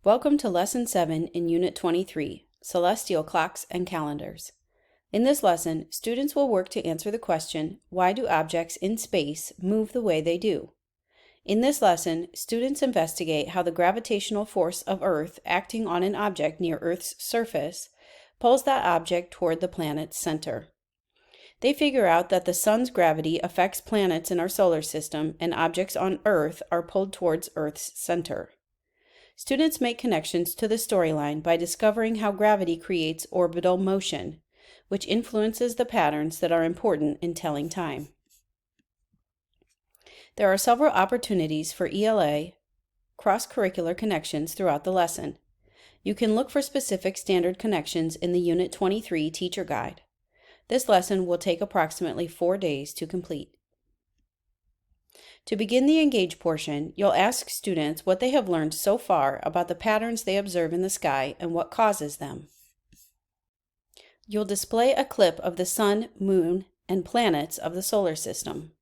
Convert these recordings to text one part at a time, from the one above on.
Welcome to Lesson 7 in Unit 23, Celestial Clocks and Calendars. In this lesson, students will work to answer the question, why do objects in space move the way they do? In this lesson, students investigate how the gravitational force of Earth acting on an object near Earth's surface pulls that object toward the planet's center. They figure out that the sun's gravity affects planets in our solar system and objects on Earth are pulled towards Earth's center. Students make connections to the storyline by discovering how gravity creates orbital motion, which influences the patterns that are important in telling time. There are several opportunities for ELA cross-curricular connections throughout the lesson. You can look for specific standard connections in the Unit 23 Teacher Guide. This lesson will take approximately 4 days to complete. To begin the Engage portion, you'll ask students what they have learned so far about the patterns they observe in the sky and what causes them. You'll display a clip of the sun, moon, and planets of the solar system.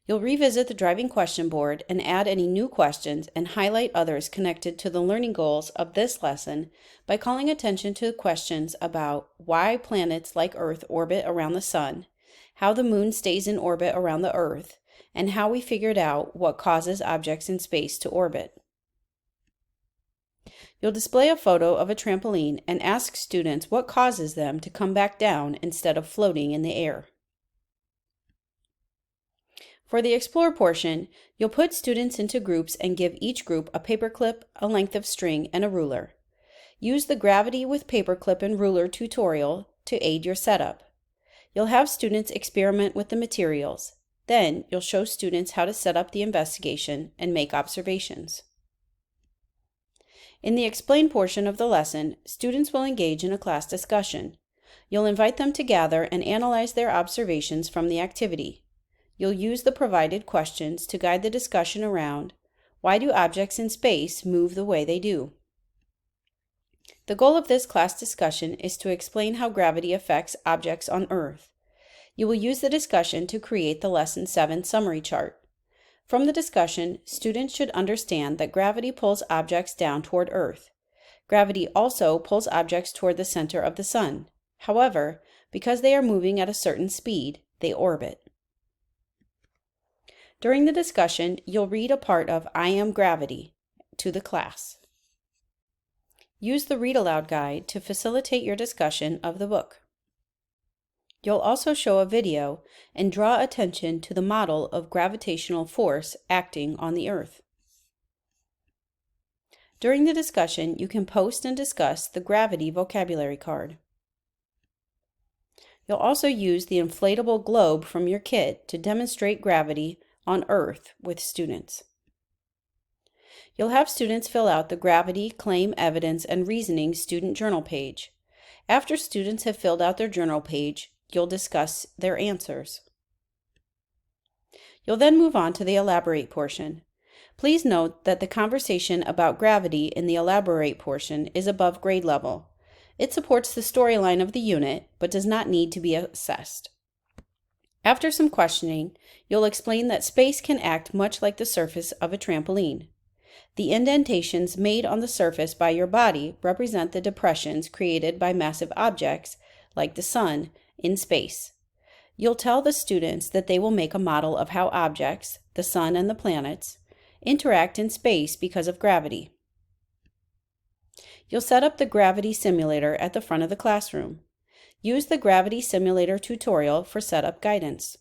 You'll revisit the driving question board and add any new questions and highlight others connected to the learning goals of this lesson by calling attention to questions about why planets like Earth orbit around the sun, how the moon stays in orbit around the Earth, and how we figured out what causes objects in space to orbit. You'll display a photo of a trampoline and ask students what causes them to come back down instead of floating in the air. For the Explore portion, you'll put students into groups and give each group a paperclip, a length of string, and a ruler. Use the Gravity with Paperclip and Ruler tutorial to aid your setup. You'll have students experiment with the materials. Then, you'll show students how to set up the investigation and make observations. In the Explain portion of the lesson, students will engage in a class discussion. You'll invite them to gather and analyze their observations from the activity. You'll use the provided questions to guide the discussion around, why do objects in space move the way they do? The goal of this class discussion is to explain how gravity affects objects on Earth. You will use the discussion to create the Lesson 7 summary chart. From the discussion, students should understand that gravity pulls objects down toward Earth. Gravity also pulls objects toward the center of the sun. However, because they are moving at a certain speed, they orbit. During the discussion, you'll read a part of I Am Gravity to the class. Use the Read Aloud guide to facilitate your discussion of the book. You'll also show a video and draw attention to the model of gravitational force acting on the Earth. During the discussion, you can post and discuss the Gravity vocabulary card. You'll also use the inflatable globe from your kit to demonstrate gravity on Earth with students. You'll have students fill out the Gravity, Claim, Evidence, and Reasoning student journal page. After students have filled out their journal page, you'll discuss their answers. You'll then move on to the Elaborate portion. Please note that the conversation about gravity in the Elaborate portion is above grade level. It supports the storyline of the unit, but does not need to be assessed. After some questioning, you'll explain that space can act much like the surface of a trampoline. The indentations made on the surface by your body represent the depressions created by massive objects, like the sun, in space. You'll tell the students that they will make a model of how objects, the sun and the planets, interact in space because of gravity. You'll set up the gravity simulator at the front of the classroom. Use the Gravity Simulator tutorial for setup guidance.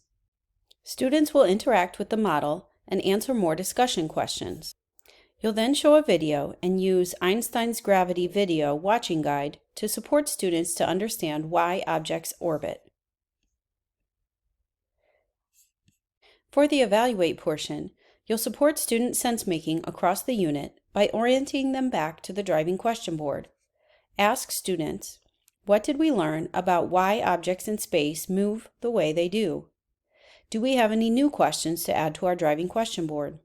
Students will interact with the model and answer more discussion questions. You'll then show a video and use Einstein's Gravity Video Watching Guide to support students to understand why objects orbit. For the Evaluate portion, you'll support student sense-making across the unit by orienting them back to the driving question board. Ask students, what did we learn about why objects in space move the way they do? Do we have any new questions to add to our driving question board?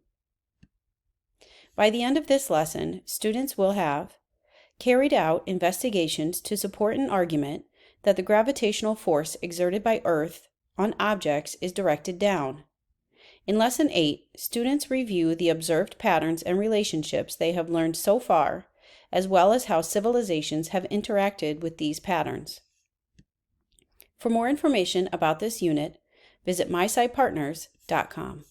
By the end of this lesson, students will have carried out investigations to support an argument that the gravitational force exerted by Earth on objects is directed down, In Lesson 8, students review the observed patterns and relationships they have learned so far, as well as how civilizations have interacted with these patterns. For more information about this unit, visit myscipartners.com.